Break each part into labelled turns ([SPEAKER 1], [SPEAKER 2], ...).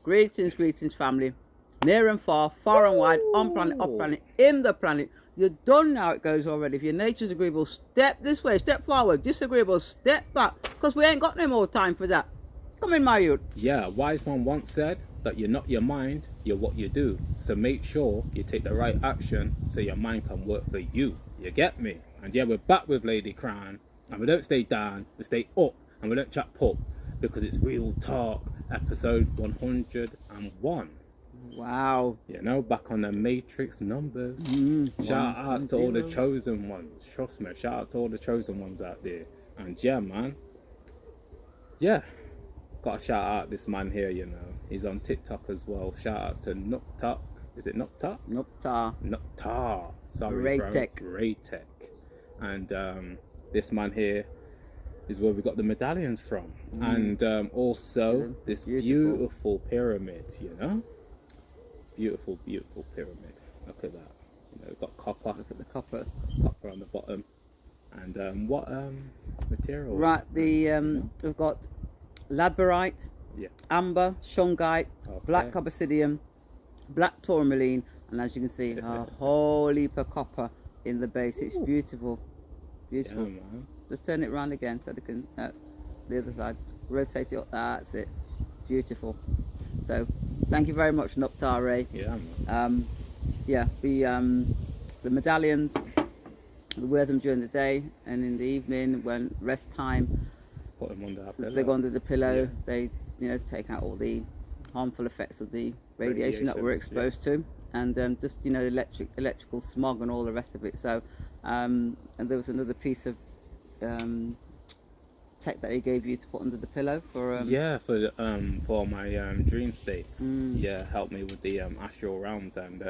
[SPEAKER 1] Greetings, greetings, family. Near and far, far and wide, on planet, off planet, in the planet. You're done now, it goes already. If your nature's agreeable, step this way, step forward. Disagreeable, step back. Because we ain't got no more time for that. Come in, my youth.
[SPEAKER 2] Yeah, a wise man once said that you're not your mind, you're what you do. So make sure you take the right action so your mind can work for you. You get me? And yeah, we're back with Ladycrowne. And we don't stay down, we stay up. And we don't chat pop. Because it's Real Talk, episode 101.
[SPEAKER 1] Wow.
[SPEAKER 2] You know, back on the Matrix numbers. Shout out to all the chosen ones. Trust me, shout out to all the chosen ones out there. And yeah, man. Yeah. Gotta shout out this man here, you know. He's on TikTok as well. Shout out to Nuktak. Is it Nuktak? Nuktar. Sorry,
[SPEAKER 1] Raytech.
[SPEAKER 2] Raytech. And this man here is where we got the medallions from. And also this beautiful pyramid, you know. Beautiful, beautiful pyramid. Look at that. You know, we've got copper.
[SPEAKER 1] Look at the copper.
[SPEAKER 2] Copper on the bottom. And what materials?
[SPEAKER 1] Right, we've got labradorite, amber, shungite, black obsidian, black tourmaline, and as you can see, a whole heap of copper in the base. It's beautiful. Beautiful.
[SPEAKER 2] Yeah, man.
[SPEAKER 1] Just turn it around again so they can, the other side, rotate it up. That's it. Beautiful. So, thank you very much, Nuktar Ray.
[SPEAKER 2] Yeah, man.
[SPEAKER 1] Yeah, the medallions, we wear them during the day, and in the evening, when rest time,
[SPEAKER 2] Put them under our pillow.
[SPEAKER 1] they go under the pillow.
[SPEAKER 2] Yeah.
[SPEAKER 1] They, take out all the harmful effects of the radiation that we're exposed to, and just electrical smog and all the rest of it. So, and there was another piece of tech that he gave you to put under the pillow for
[SPEAKER 2] for my dream state. Yeah, helped me with the astral realms, and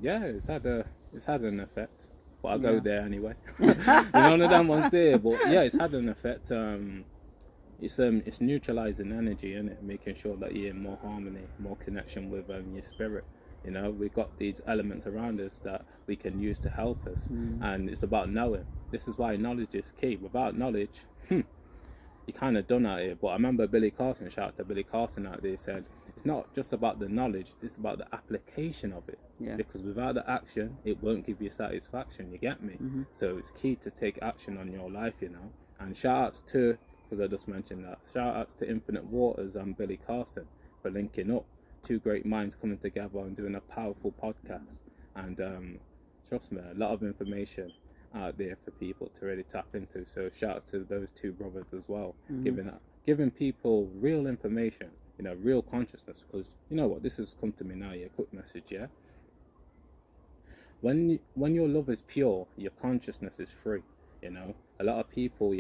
[SPEAKER 2] it's had an effect. But I'll go there anyway. None of them ones there, but yeah, it's had an effect. It's neutralizing energy, isn't it? Making sure that you're in more harmony, more connection with your spirit. You know, we've got these elements around us that we can use to help us, and it's about knowing. This is why knowledge is key. Without knowledge, you're kind of done out here. But I remember Billy Carson, shout out to Billy Carson out there, said it's not just about the knowledge, it's about the application of it.
[SPEAKER 1] Yes.
[SPEAKER 2] Because without the action, it won't give you satisfaction. You get me? So it's key to take action on your life, you know. And shout outs to, because I just mentioned that, shout outs to Infinite Waters and Billy Carson for linking up. Two great minds coming together and doing a powerful podcast. And trust me, a lot of information out there for people to really tap into. So shout out to those two brothers as well, giving people real information, real consciousness. Because you know what, this has come to me now. Yeah, quick message. Yeah, when your love is pure, your consciousness is free. A lot of people,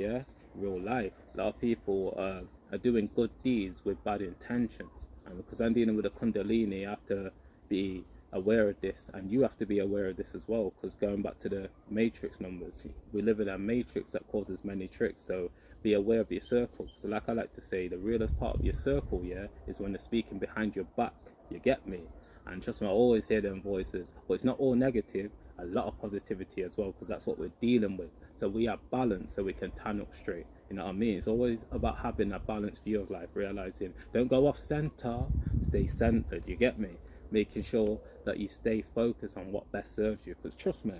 [SPEAKER 2] real life, a lot of people are doing good deeds with bad intentions. And because I'm dealing with a Kundalini, I have to be aware of this, and you have to be aware of this as well. Because going back to the matrix numbers, we live in a matrix that causes many tricks. So be aware of your circle. So like I like to say, the realest part of your circle, is when they're speaking behind your back. You get me? And trust me, I always hear them voices, but it's not all negative. A lot of positivity as well, because that's what we're dealing with. So we are balanced, so we can turn up straight. You know what I mean? It's always about having a balanced view of life, realizing don't go off center, stay centered. You get me? Making sure that you stay focused on what best serves you. Because trust me,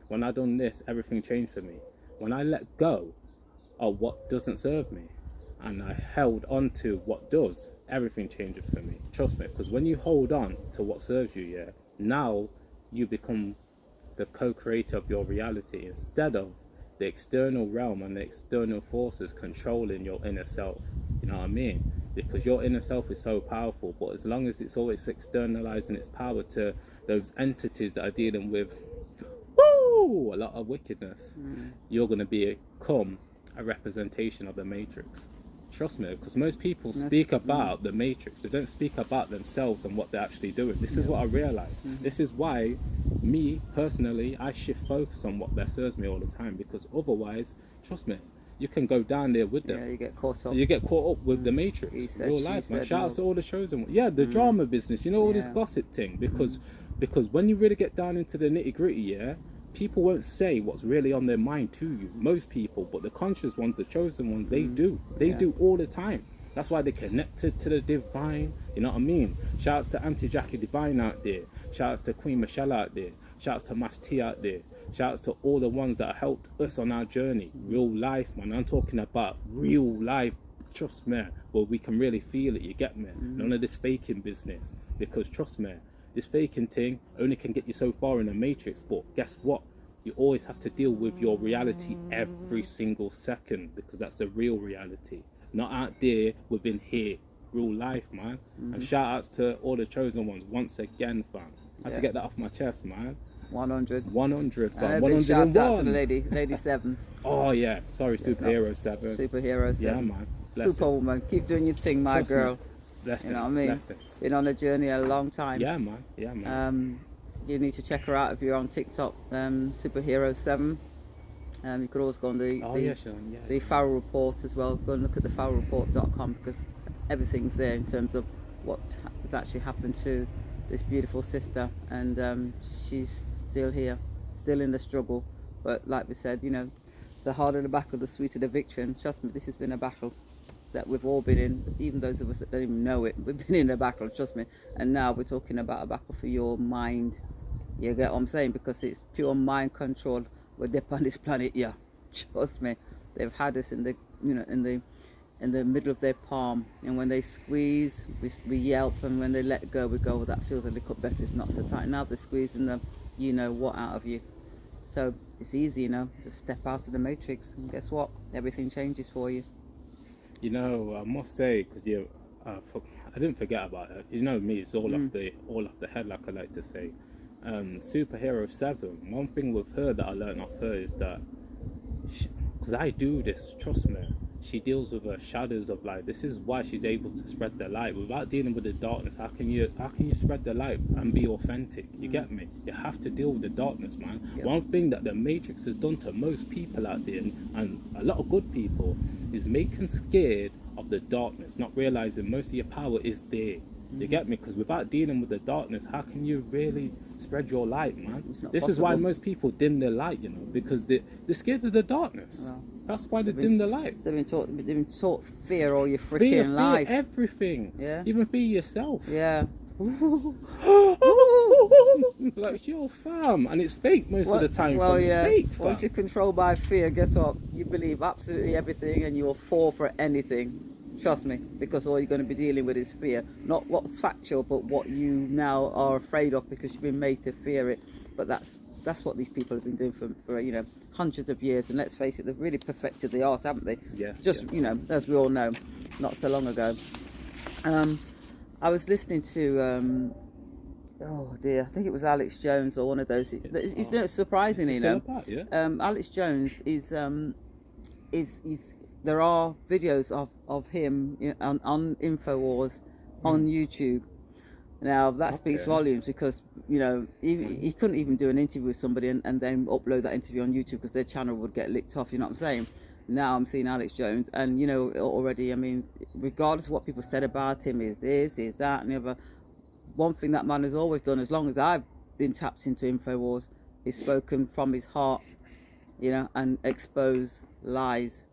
[SPEAKER 2] when I done this, everything changed for me. When I let go of what doesn't serve me, and I held on to what does, everything changes for me. Trust me, because when you hold on to what serves you, now you become the co-creator of your reality instead of the external realm and the external forces controlling your inner self. You know what I mean? Because your inner self is so powerful, but as long as it's always externalizing its power to those entities that are dealing with a lot of wickedness, you're going to become a representation of the matrix. Trust me, because most people speak about the matrix. They don't speak about themselves and what they're actually doing. This is what I realized. This is why me personally, I shift focus on what best serves me all the time, because otherwise, trust me, you can go down there with them.
[SPEAKER 1] Yeah, you get caught up.
[SPEAKER 2] You get caught up with the matrix, real life, man. Shout out to all the chosen ones. Yeah, the drama business, all this gossip thing, because when you really get down into the nitty gritty, people won't say what's really on their mind to you. Most people, but the conscious ones, the chosen ones, they do. They do all the time. That's why they're connected to the divine. You know what I mean? Shouts to Auntie Jackie Divine out there. Shouts to Queen Michelle out there. Shouts to Mash T out there. Shouts to all the ones that helped us on our journey. Real life, man. I'm talking about real life. Trust me, where we can really feel it. You get me? None of this faking business. Because trust me, this faking thing only can get you so far in the matrix. But guess what? You always have to deal with your reality every single second, because that's the real reality. Not out there, within here. Real life, man. And shout outs to all the chosen ones once again, fam. I had to get that off my chest, man.
[SPEAKER 1] 100.
[SPEAKER 2] 100, fam.
[SPEAKER 1] And a big shout out to
[SPEAKER 2] 101.
[SPEAKER 1] the lady 7.
[SPEAKER 2] Oh, yeah. Sorry, Superhero 7.
[SPEAKER 1] Superhero 7.
[SPEAKER 2] Yeah, man. Blessings.
[SPEAKER 1] Superwoman. Keep doing your thing, my
[SPEAKER 2] Trust me.
[SPEAKER 1] girl.
[SPEAKER 2] Blessings.
[SPEAKER 1] You know what I mean?
[SPEAKER 2] Blessings.
[SPEAKER 1] Been on a journey a long time.
[SPEAKER 2] Yeah, man. Yeah, man.
[SPEAKER 1] You need to check her out if you're on TikTok, Superhero 7. You could always go on the Farrell Report as well. Go and look at the farrellreport.com, because everything's there in terms of what has actually happened to this beautiful sister, and she's still here, still in the struggle. But like we said, you know, the harder the battle, the sweeter the victory. And trust me, this has been a battle that we've all been in, even those of us that don't even know it. We've been in a battle, trust me. And now we're talking about a battle for your mind. You get what I'm saying? Because it's pure mind control. We're deep on this planet, yeah. Trust me. They've had us in the, you know, in the middle of their palm, and when they squeeze, we yelp, and when they let go, we go, well, that feels a little better. It's not so tight. Now they're squeezing the, you know what, out of you. So it's easy, you know, just step out of the matrix, and guess what? Everything changes for you.
[SPEAKER 2] You know, I must say, because I didn't forget about it. You know me, it's all off the head, like I like to say. Superhero 7. One thing with her that I learned off her is that, because I do this, trust me, she deals with her shadows of light. This is why she's able to spread the light without dealing with the darkness. How can you spread the light and be authentic? You get me? You have to deal with the darkness, man.
[SPEAKER 1] Yep.
[SPEAKER 2] One thing that the Matrix has done to most people out there, and a lot of good people, is making scared of the darkness, not realizing most of your power is there. You get me? Because without dealing with the darkness, how can you really spread your light, man? This is why most people dim their light, you know, because they're scared of the darkness.
[SPEAKER 1] Well,
[SPEAKER 2] that's why they dim the light.
[SPEAKER 1] They've been taught fear all your freaking life.
[SPEAKER 2] Fear everything.
[SPEAKER 1] Yeah.
[SPEAKER 2] Even fear yourself.
[SPEAKER 1] Yeah.
[SPEAKER 2] Like, yo, fam. And it's fake most of the time.
[SPEAKER 1] Well, yeah.
[SPEAKER 2] Fake, fam.
[SPEAKER 1] Once you're controlled by fear, guess what? You believe absolutely everything, and you'll fall for anything. Trust me, because all you're going to be dealing with is fear. Not what's factual, but what you now are afraid of, because you've been made to fear it. But that's what these people have been doing for you know, hundreds of years. And let's face it, they've really perfected the art, haven't they?
[SPEAKER 2] Yeah.
[SPEAKER 1] You know, as we all know, not so long ago. I was listening to oh dear, I think it was Alex Jones or one of those. It's surprising, you know. Alex Jones is there are videos of him, you know, on InfoWars on YouTube. Now that speaks volumes, because you know he couldn't even do an interview with somebody and then upload that interview on YouTube, because their channel would get licked off. You know what I'm saying? Now I'm seeing Alex Jones, and you know already. I mean, regardless of what people said about him, is this, is that, and the other. One thing that man has always done, as long as I've been tapped into InfoWars, is spoken from his heart, you know, and expose lies.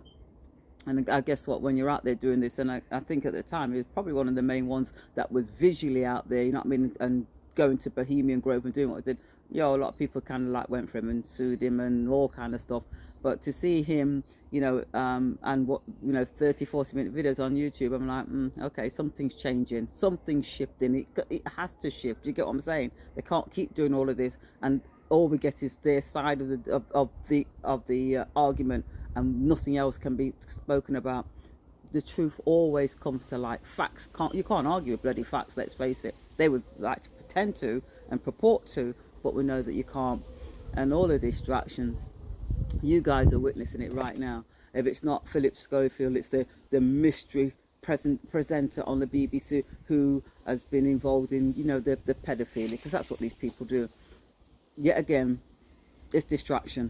[SPEAKER 1] And I guess what, when you're out there doing this, and I think at the time he was probably one of the main ones that was visually out there, you know what I mean, and going to Bohemian Grove and doing what he did. You know, a lot of people kind of like went for him and sued him and all kind of stuff. But to see him, you know, and what, you know, 30-40 minute videos on YouTube, I'm like, okay, something's changing, something's shifting. It has to shift. You get what I'm saying? They can't keep doing all of this, and all we get is their side of the argument, and nothing else can be spoken about. The truth always comes to light. Facts you can't argue with bloody facts, let's face it. They would like to pretend to and purport to, but we know that you can't. And all the distractions, you guys are witnessing it right now. If it's not Philip Schofield, it's the mystery presenter on the BBC who has been involved in, you know, the pedophilia, because that's what these people do. Yet again, it's distraction.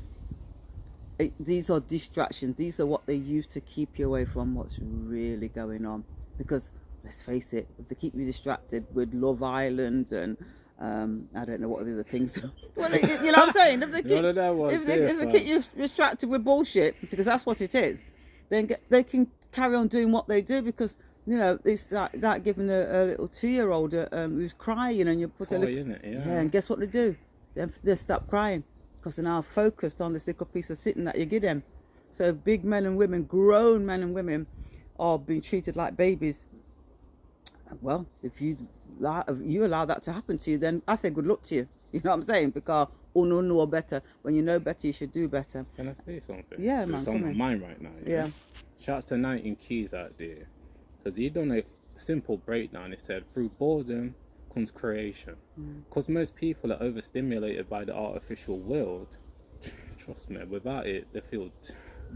[SPEAKER 1] These are distractions. These are what they use to keep you away from what's really going on. Because let's face it, if they keep you distracted with Love Island and I don't know what the other things are. Well, you know what I'm saying? If they keep you distracted with bullshit, because that's what it is, then they can carry on doing what they do, because You know, it's like giving a little 2-year-old who's crying, and you put
[SPEAKER 2] Toy,
[SPEAKER 1] a
[SPEAKER 2] innit? Yeah.
[SPEAKER 1] and guess what they do? They stop crying because they're now focused on this little piece of sitting that you give them. So big men and women, grown men and women, are being treated like babies. Well, if you allow that to happen to you, then I say good luck to you. You know what I'm saying? Because know better. When you know better, you should do better.
[SPEAKER 2] Can I say something?
[SPEAKER 1] Yeah, man.
[SPEAKER 2] It's on my mind right now.
[SPEAKER 1] Yeah.
[SPEAKER 2] Shouts to 19 Keys out there. Because he done a simple breakdown. He said, through boredom comes creation. Because most people are overstimulated by the artificial world. Trust me, without it, they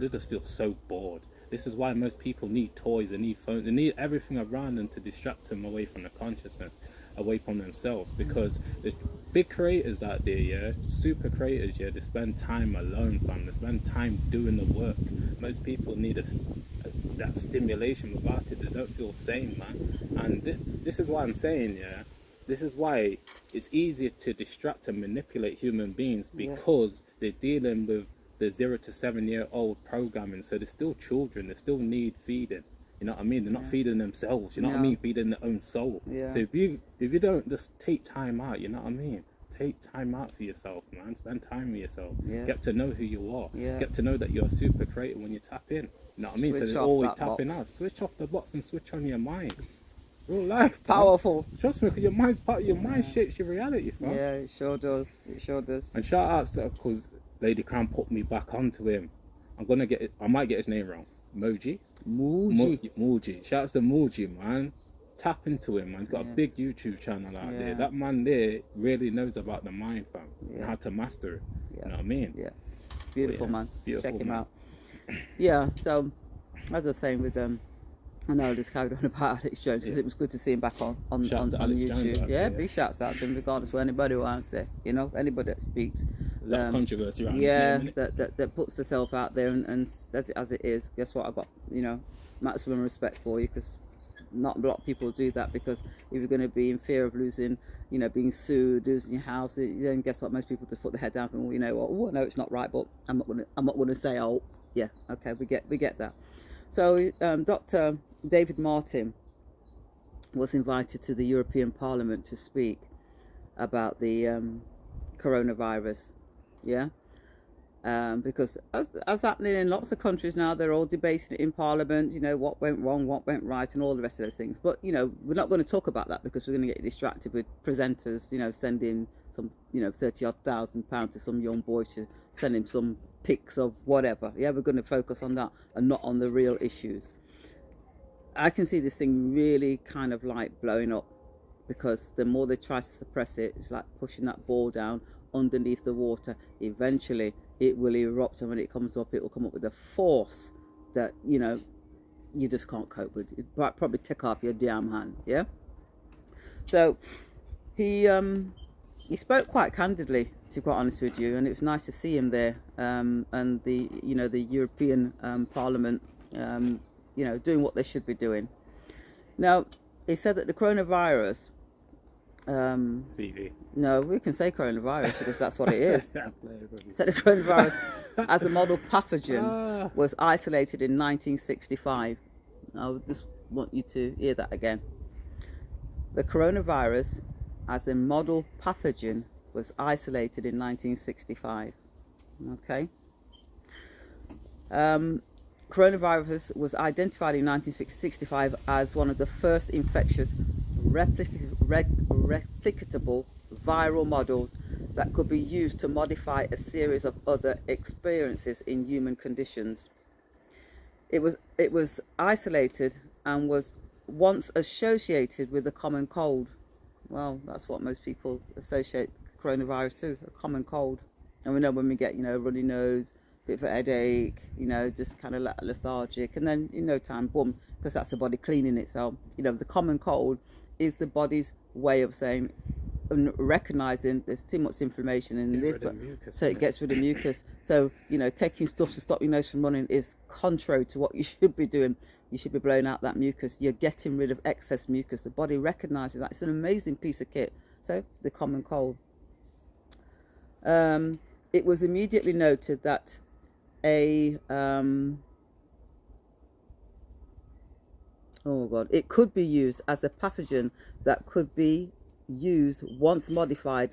[SPEAKER 2] just feel so bored. This is why most people need toys, they need phones, they need everything around them to distract them away from the consciousness, away from themselves. Because there's big creators out there, yeah, super creators, yeah, they spend time alone, fam. They spend time doing the work. Most people need that stimulation. Without it, they don't feel sane, man. And this is why I'm saying, yeah, this is why it's easier to distract and manipulate human beings, because they're dealing with the 0 to 7 year old programming. So they're still children, they still need feeding. You know what I mean? They're not feeding themselves, you know what I mean? Feeding their own soul. So if you don't just take time out, you know what I mean? Take time out for yourself, man. Spend time with yourself. Get to know who you are. Get to know that you're a super creator when you tap in. You know what I mean? So they're always tapping out. Switch off the box and switch on your mind. Real life, man.
[SPEAKER 1] Powerful.
[SPEAKER 2] Trust me, because your mind's part of your mind shapes your reality, fam.
[SPEAKER 1] Yeah, it sure does. It sure does.
[SPEAKER 2] And shout outs to, because Ladycrowne put me back onto him. I might get his name wrong. Muji. Shout outs to Muji, man. Tap into him, man. He's got a big YouTube channel out there. That man there really knows about the mind, fam. And how to master it. You know what I mean?
[SPEAKER 1] Yeah. Beautiful, man.
[SPEAKER 2] Beautiful,
[SPEAKER 1] Check him
[SPEAKER 2] man.
[SPEAKER 1] out. Yeah, so as I was saying with I know I just carried on about Alex Jones because it was good to see him back on
[SPEAKER 2] Shouts to Alex
[SPEAKER 1] YouTube.
[SPEAKER 2] Jones,
[SPEAKER 1] Big shouts out to him, regardless of what anybody wants to say. You know, anybody that speaks.
[SPEAKER 2] A lot of controversy around his name, innit?
[SPEAKER 1] that puts herself out there and says it as it is. Guess what? I've got, maximum respect for you, because not a lot of people do that, because if you're going to be in fear of losing, being sued, losing your house, then guess what? Most people just put their head down and, I know it's not right, but I'm not gonna say, oh yeah, okay, we get that. So Dr. David Martin was invited to the European Parliament to speak about the coronavirus, because as happening in lots of countries now, they're all debating it in Parliament, what went wrong, what went right, and all the rest of those things. But, we're not going to talk about that, because we're going to get distracted with presenters, sending some, 30-odd thousand pounds to some young boy to send him some pics of whatever. Yeah, we're going to focus on that and not on the real issues. I can see this thing really kind of like blowing up, because the more they try to suppress it, it's like pushing that ball down underneath the water. Eventually it will erupt, and when it comes up, it will come up with a force that you just can't cope with. It probably take off your damn hand. So he spoke quite candidly, to be quite honest with you, and it was nice to see him there, and the European Parliament doing what they should be doing. Now, he said that the coronavirus
[SPEAKER 2] CV.
[SPEAKER 1] No, we can say coronavirus because that's what it is. So the coronavirus as a model pathogen was isolated in 1965. I just want you to hear that again. The coronavirus as a model pathogen was isolated in 1965. Okay. Coronavirus was identified in 1965 as one of the first infectious replicatable viral models that could be used to modify a series of other experiences in human conditions. It was isolated and was once associated with the common cold. Well, that's what most people associate coronavirus to, a common cold. And we know when we get, runny nose, bit of a headache, just kind of lethargic, and then in no time, boom, because that's the body cleaning itself. The common cold is the body's way of saying and recognizing there's too much inflammation in this, so it gets rid of mucus. So taking stuff to stop your nose from running is contrary to what you should be doing. You should be blowing out that mucus. You're getting rid of excess mucus. The body recognizes that. It's an amazing piece of kit. So the common cold. It was immediately noted that a Oh God, it could be used as a pathogen that could be used once modified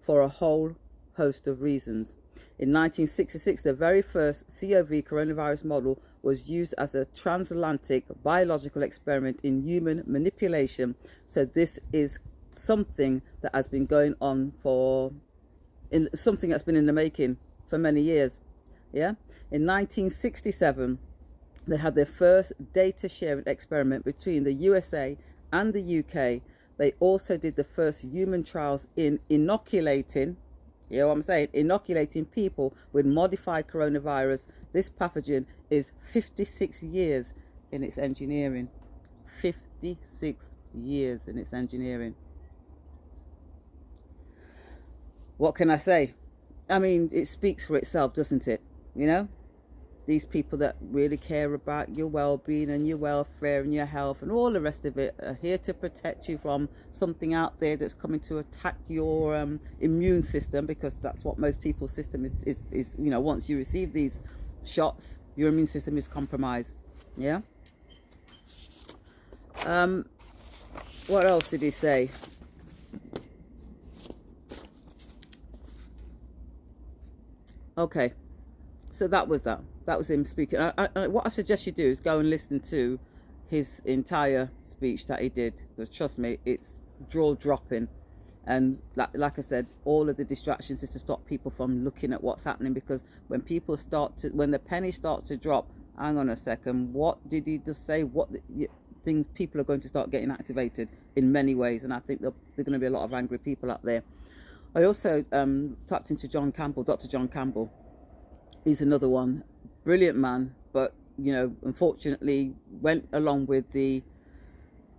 [SPEAKER 1] for a whole host of reasons. In 1966, the very first CoV coronavirus model was used as a transatlantic biological experiment in human manipulation. So this is something that has been going on something that's been in the making for many years. Yeah. In 1967, they had their first data sharing experiment between the USA and the UK. They also did the first human trials in inoculating, you know what I'm saying, inoculating people with modified coronavirus. This pathogen is 56 years in its engineering. 56 years in its engineering. What can I say? I mean, it speaks for itself, doesn't it? You know, these people that really care about your well-being and your welfare and your health and all the rest of it are here to protect you from something out there that's coming to attack your immune system, because that's what most people's system is. You know, once you receive these shots, your immune system is compromised. Yeah. What else did he say? Okay, so that was him speaking. What I suggest you do is go and listen to his entire speech that he did, because trust me, it's jaw-dropping. And like I said, all of the distractions is to stop people from looking at what's happening, because when the penny starts to drop, hang on a second, what did he just say? Things, people are going to start getting activated in many ways, and I think there's going to be a lot of angry people out there. I also tapped into John Campbell, Dr. John Campbell. He's another one, brilliant man, but you know, unfortunately went along with the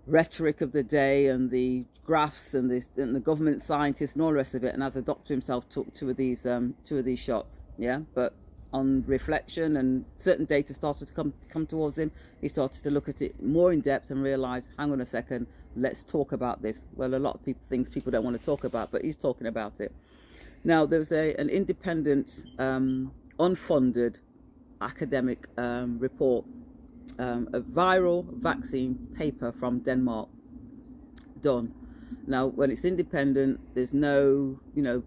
[SPEAKER 1] rhetoric of the day and the graphs and the government scientists and all the rest of it. And as a doctor himself, took two of these shots. Yeah, but on reflection and certain data started to come towards him, he started to look at it more in depth and realize, hang on a second, let's talk about this. Well, a lot of things people don't want to talk about, but he's talking about it. Now, there was an independent, unfunded academic report, a viral vaccine paper from Denmark done. Now, when it's independent, there's no,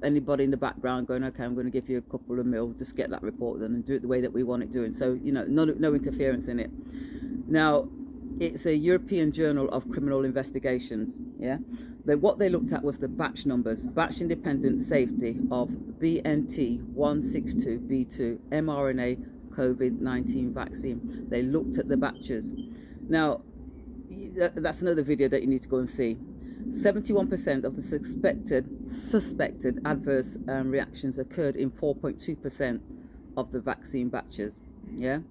[SPEAKER 1] anybody in the background going, okay, I'm going to give you a couple of mil, just get that report done and do it the way that we want it doing. So, no interference in it. Now, it's a European Journal of Criminal Investigations. Yeah, what they looked at was the batch numbers, batch independent safety of BNT162b2 mRNA COVID-19 vaccine. They looked at the batches. Now, that's another video that you need to go and see. 71% of the suspected adverse reactions occurred in 4.2% of the vaccine batches. Yeah.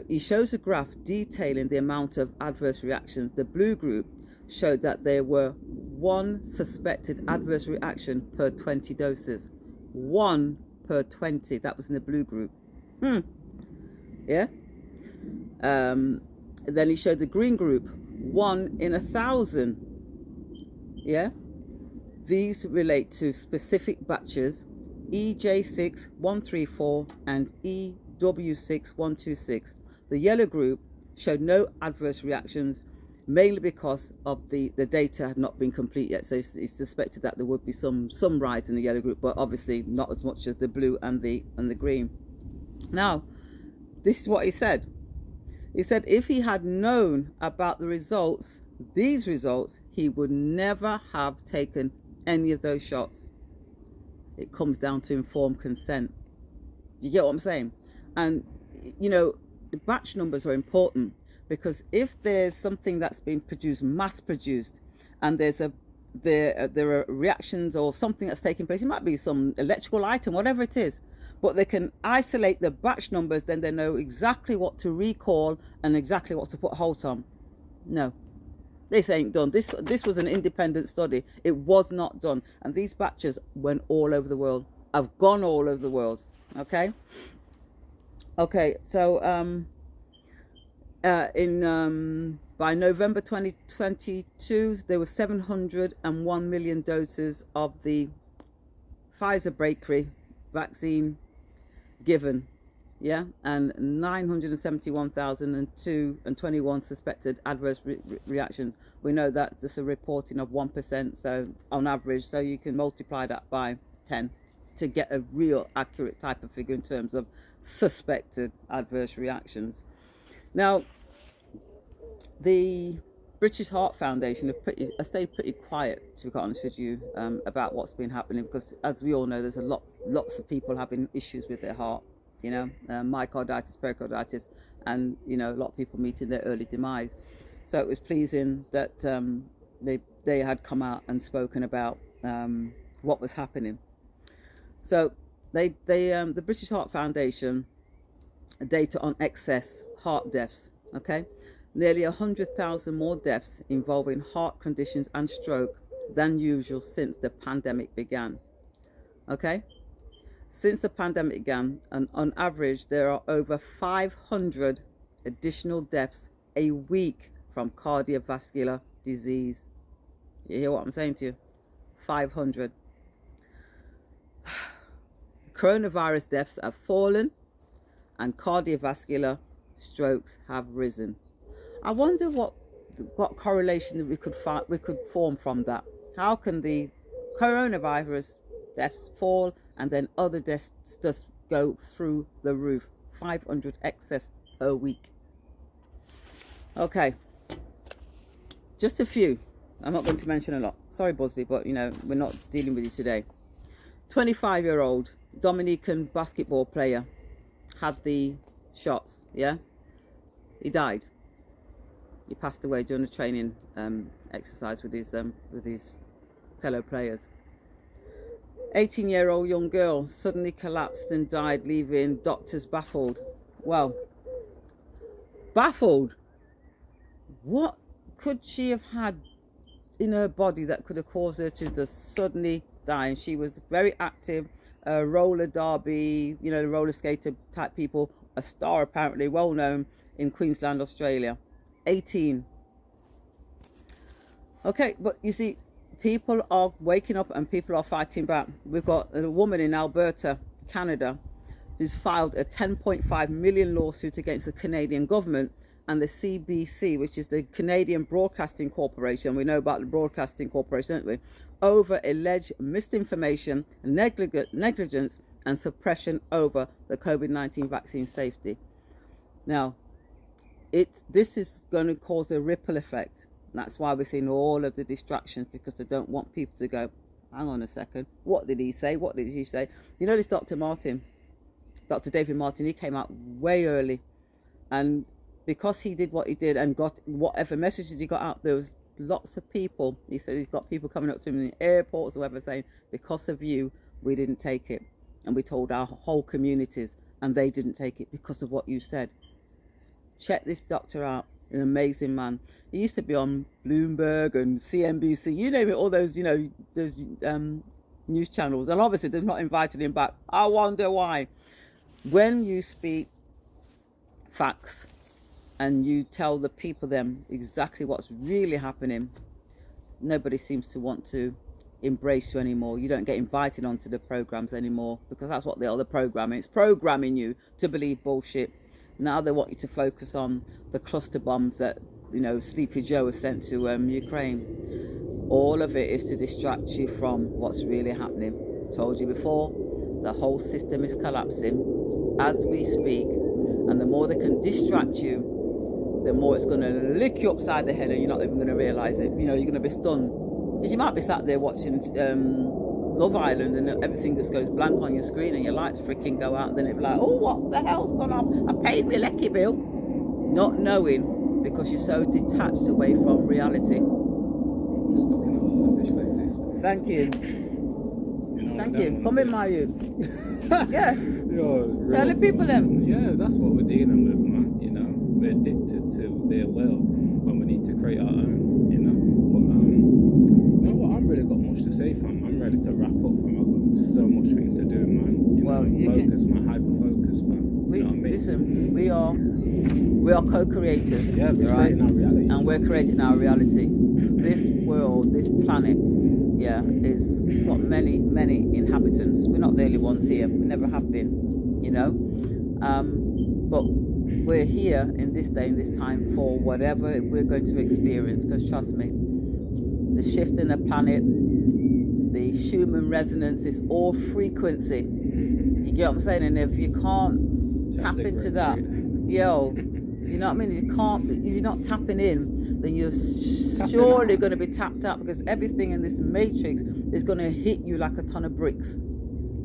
[SPEAKER 1] He shows a graph detailing the amount of adverse reactions. The blue group showed that there were 1 suspected adverse reaction per 20 doses. 1 per 20. That was in the blue group. Yeah. Then he showed the green group 1 in 1,000. Yeah. These relate to specific batches, EJ6134 and EW6126. The yellow group showed no adverse reactions, mainly because of the data had not been complete yet. So it's suspected that there would be some rise in the yellow group, but obviously not as much as the blue and the green. Now, this is what he said. He said if he had known about these results, he would never have taken any of those shots. It comes down to informed consent. You get what I'm saying? And, the batch numbers are important, because if there's something that's been mass produced, and there are reactions or something that's taking place, it might be some electrical item, whatever it is, but they can isolate the batch numbers, then they know exactly what to recall and exactly what to put halt on. No. This ain't done. This was an independent study. It was not done. And these batches went all over the world. Have gone all over the world. Okay? Okay, so by November 2022, there were 701 million doses of the Pfizer Breakthrough vaccine given. yeah, and 971,021 suspected adverse reactions. We know that's just a reporting of 1%, so on average, so you can multiply that by 10 to get a real accurate type of figure in terms of suspected adverse reactions. Now, the British Heart Foundation have stayed pretty quiet, to be quite honest with you, about what's been happening, because as we all know, there's lots of people having issues with their heart, you know, myocarditis, pericarditis, and, you know, a lot of people meeting their early demise. So it was pleasing that they had come out and spoken about what was happening. So the British Heart Foundation data on excess heart deaths, okay? Nearly 100,000 more deaths involving heart conditions and stroke than usual since the pandemic began. Okay? Since the pandemic began, and on average, there are over 500 additional deaths a week from cardiovascular disease. You hear what I'm saying to you? 500. Coronavirus deaths have fallen and cardiovascular strokes have risen. I wonder what correlation that we could form from that. How can the coronavirus deaths fall and then other deaths just go through the roof? 500 excess a week. Okay, just a few. I'm not going to mention a lot. Sorry, Busby, but you know we're not dealing with you today. 25-year-old Dominican basketball player had the shots. Yeah, he died. He passed away during a training exercise with his fellow players. 18-year-old young girl suddenly collapsed and died, leaving doctors baffled. Well, baffled. What could she have had in her body that could have caused her to just suddenly die? And she was very active, roller derby, you know, the roller skater type people, a star apparently, well known in Queensland, Australia. 18. Okay, but you see, people are waking up and people are fighting back. We've got a woman in Alberta, Canada, who's filed a 10.5 million lawsuit against the Canadian government and the CBC, which is the Canadian Broadcasting Corporation. We know about the Broadcasting Corporation, don't we? Over alleged misinformation, negligence and suppression over the COVID-19 vaccine safety. Now, this is going to cause a ripple effect. That's why we're seeing all of the distractions, because they don't want people to go, hang on a second, what did he say? What did he say? You know, this Dr. David Martin, he came out way early. And because he did what he did and got whatever messages he got out, there was lots of people. He said he's got people coming up to him in the airports or whatever saying, because of you, we didn't take it. And we told our whole communities and they didn't take it because of what you said. Check this doctor out, an amazing man. He used to be on Bloomberg and CNBC, you name it, all those, you know, those news channels. And obviously they've not invited him back. I wonder why. When you speak facts and you tell the people them exactly what's really happening, nobody seems to want to embrace you anymore. You don't get invited onto the programs anymore, because that's what they are, the programming. It's programming you to believe bullshit. Now they want you to focus on the cluster bombs that, you know, Sleepy Joe has sent to Ukraine. All of it is to distract you from what's really happening. I told you before, the whole system is collapsing as we speak, and the more they can distract you, the more it's going to lick you upside the head, and you're not even going to realise it. You know, you're going to be stunned. Because you might be sat there watching Love Island and everything just goes blank on your screen and your lights freaking go out, and then it'll be like, oh, what the hell's gone on? I paid my lecky bill. Not knowing, because you're so detached away from reality.
[SPEAKER 2] Stuck in an artificial existence.
[SPEAKER 1] Thank you.
[SPEAKER 2] You know,
[SPEAKER 1] thank you. Come in my youth. Yeah.
[SPEAKER 2] Yo,
[SPEAKER 1] Tell the people them.
[SPEAKER 2] Yeah, that's what we're dealing with, man. You know, we're addicted to their will when we need to create our own, you know. But, you know what? I haven't really got much to say, fam. I'm ready to wrap up, fam. I've got so much things to do, man. You know, my hyper-focus, fam. You know what I mean?
[SPEAKER 1] Listen, we are co-creators.
[SPEAKER 2] Yeah, we're
[SPEAKER 1] right?
[SPEAKER 2] creating our reality.
[SPEAKER 1] And we're creating our reality. This world, this planet, yeah, it's got many, many inhabitants. We're not the only ones here. We never have been, you know. But we're here in this day, in this time, for whatever we're going to experience. Because trust me, the shift in the planet, the human resonance is all frequency. You get what I'm saying? And if you can't tap into that, yo, you know what I mean? If you can't, if you're not tapping in, then you're surely going to be tapped out, because everything in this matrix is going to hit you like a ton of bricks.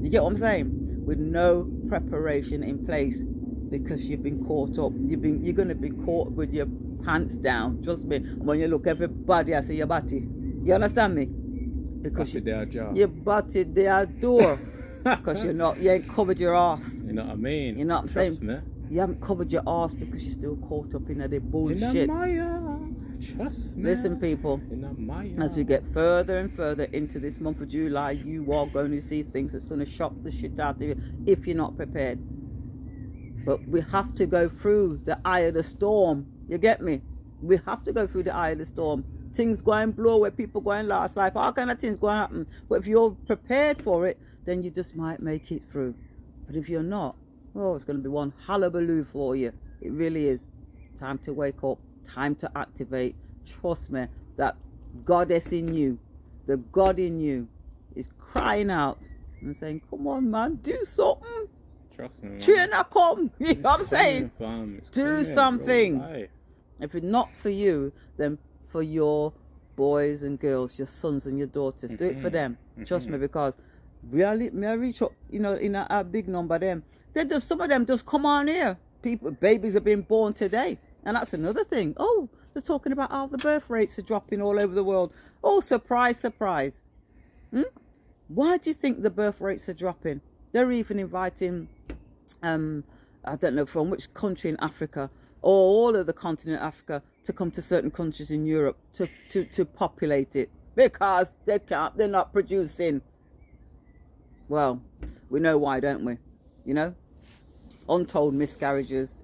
[SPEAKER 1] You get what I'm saying? With no preparation in place, because you've been caught up. You're going to be caught with your pants down. Trust me. When you look, everybody, I say your body. You understand me? Because you butted their door. Because you ain't covered your ass.
[SPEAKER 2] You know what I mean?
[SPEAKER 1] You know what I'm saying?
[SPEAKER 2] Me.
[SPEAKER 1] You haven't covered your ass because you're still caught up in that bullshit.
[SPEAKER 2] Trust me.
[SPEAKER 1] Listen, people, as we get further and further into this month of July, you are going to see things that's going to shock the shit out of you if you're not prepared. But we have to go through the eye of the storm. You get me? We have to go through the eye of the storm. Things going blow where people going last life. All kind of things going to happen. But if you're prepared for it, then you just might make it through. But if you're not, oh, it's going to be one hullabaloo for you. It really is. Time to wake up. Time to activate. Trust me, that goddess in you, the God in you, is crying out and saying, come on, man, do something.
[SPEAKER 2] Trust me, man.
[SPEAKER 1] China, come. You know what I'm saying? Do something. If it's not for you, then for your boys and girls, your sons and your daughters. Do it for them. Trust me, because really, may I reach up, you know, in a big number of them. Some of them just come on here. Babies are being born today. And that's another thing. Oh, they're talking about how the birth rates are dropping all over the world. Oh, surprise, surprise. Why do you think the birth rates are dropping? They're even inviting, I don't know from which country in Africa, or all of the continent of Africa, to come to certain countries in Europe to populate it. Because they're not producing. Well, we know why, don't we? You know? Untold miscarriages.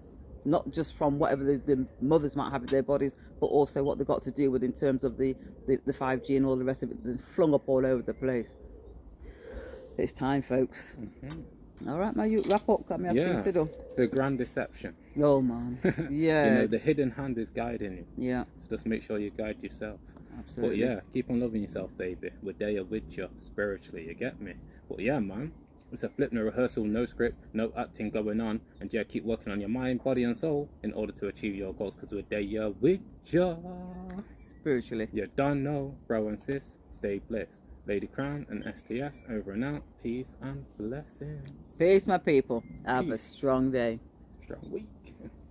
[SPEAKER 1] Not just from whatever the mothers might have in their bodies, but also what they've got to deal with in terms of the 5G and all the rest of it. They're flung up all over the place. It's time, folks. All right, man, you wrap up. Got me things to do.
[SPEAKER 2] The grand deception.
[SPEAKER 1] Oh, man. Yeah.
[SPEAKER 2] You know, the hidden hand is guiding you.
[SPEAKER 1] Yeah.
[SPEAKER 2] So just make sure you guide yourself.
[SPEAKER 1] Absolutely.
[SPEAKER 2] But yeah, keep on loving yourself, baby. We're there with you spiritually, you get me? But yeah, man. It's a flip, no rehearsal, no script, no acting going on. And yeah, keep working on your mind, body and soul in order to achieve your goals, because we're there with ya.
[SPEAKER 1] Spiritually.
[SPEAKER 2] You don't know, bro and sis. Stay blessed. Ladycrowne and STS over and out. Peace and blessings.
[SPEAKER 1] Peace, my people. Have a strong day.
[SPEAKER 2] Strong week.